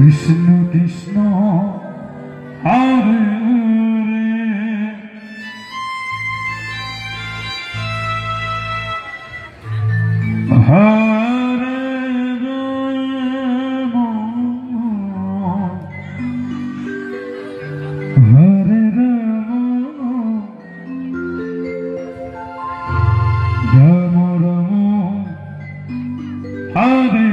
Krishna Krishna Hare Hare Hare Rama Hare Rama Rama Rama Hare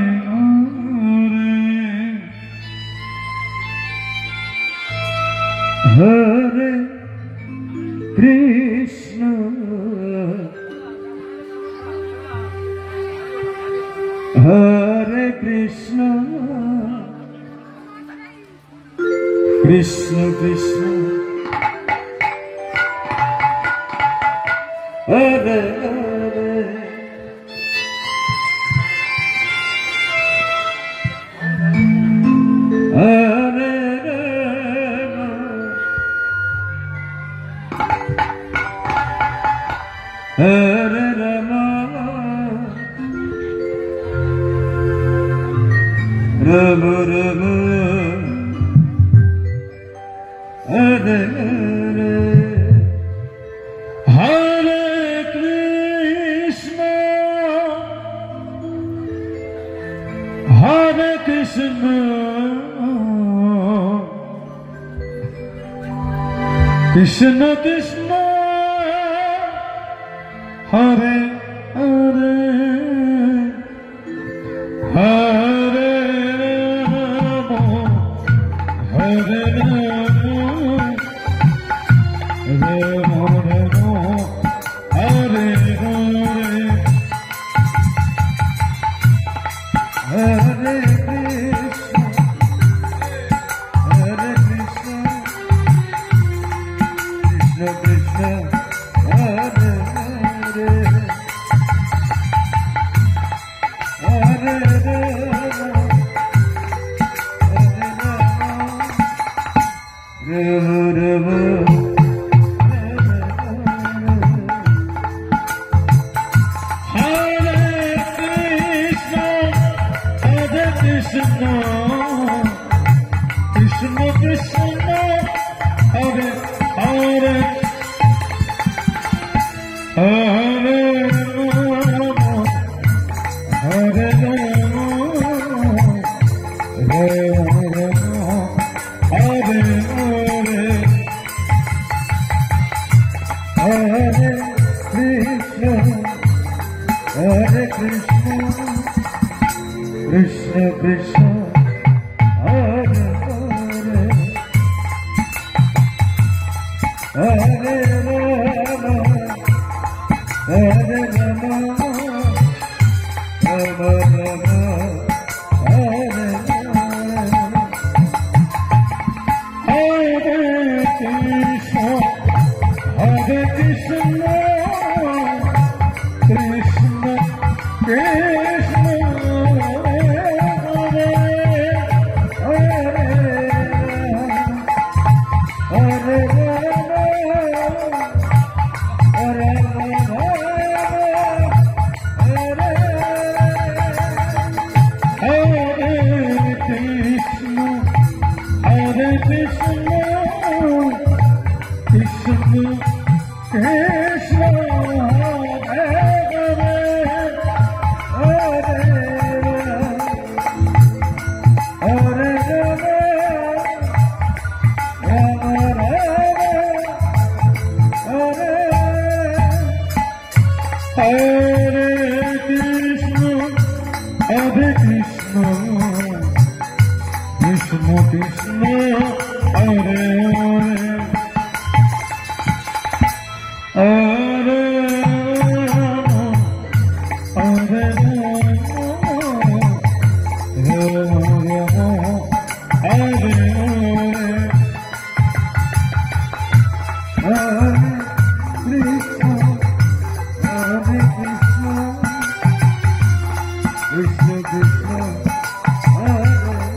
Hare Krishna Hare Krishna Krishna Krishna Hare Hare Hare Hare Rama Rama Rama Hare Hare Hare Krishna Hare Krishna Krishna Krishna Hare Hare Hare Rama Hare Rama Rama Rama Hare Hare Hare Krishna Hare Krishna Krishna Krishna Hare Krishna Krishna Hare Hare Hare Rama Hare Rama Rama Rama Hare Hare Hare Krishna Hare Krishna Krishna Krishna Hare Hare Hare Rama Hare Rama, Rama Rama, Hare Rama. Hare Krishna, Hare Krishna, Krishna Krishna, Hare Hare, Hare Rama, Hare Rama, Hare Hare Krishna, Hare Krishna, Krishna Krishna, Hare Hare, Hare Rama, Rama Rama, Hare Hare Krishna, Hare Krishna, Krishna Krishna, Hare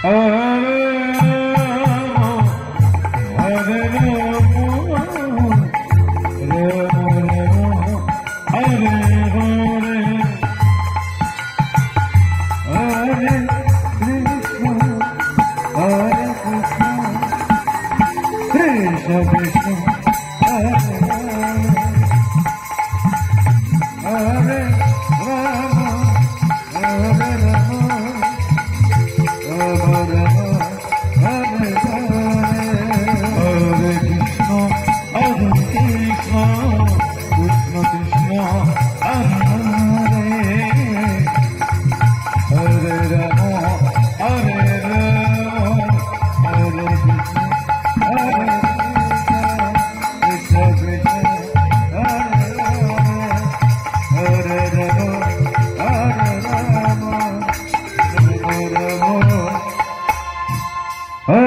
Hare, Hare Krishna Krishna, Hare Krishna, Hare